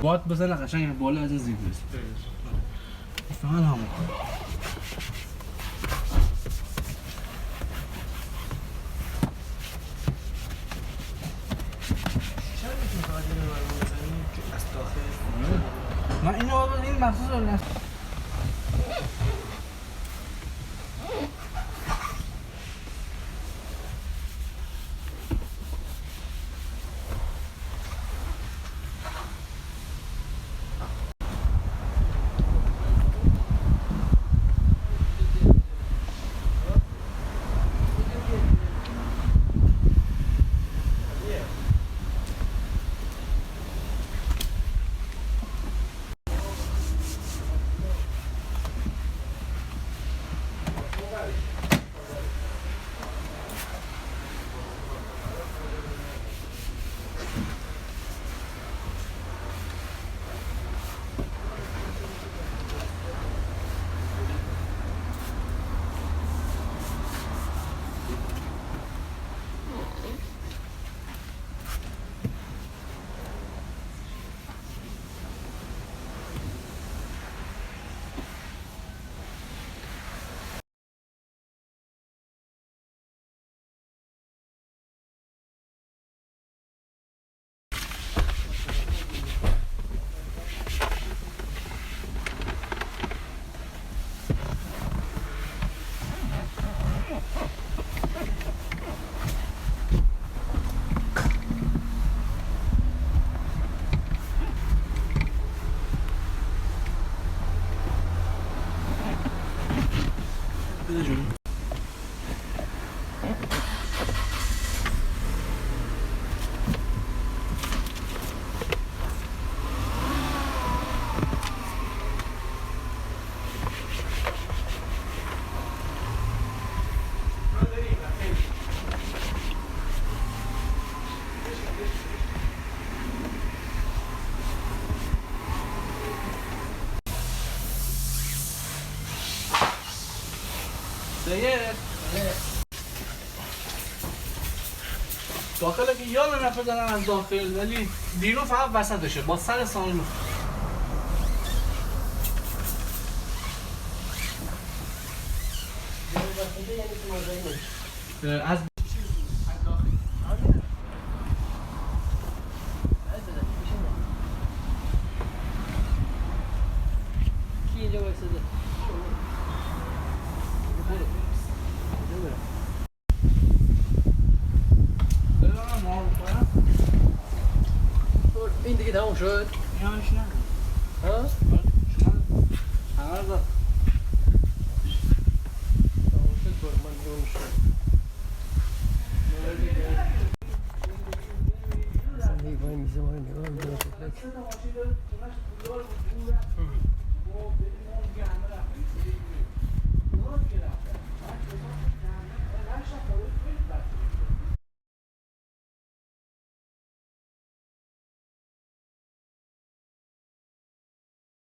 باد بزنه قشنگ بالا از این زیر برسه. فعلا همون من اینو این مخصوص رو داخل که یادم رفت بزنم از داخل ولی بیرون فقط وسطشه با سر سامان از کی اینجا وایساده این دیگه تموم شد؟ یانش نه ها؟ همه رو تموم شد برو من جون شد اصلا دیگه باید میزه ما رو نگاه میدونم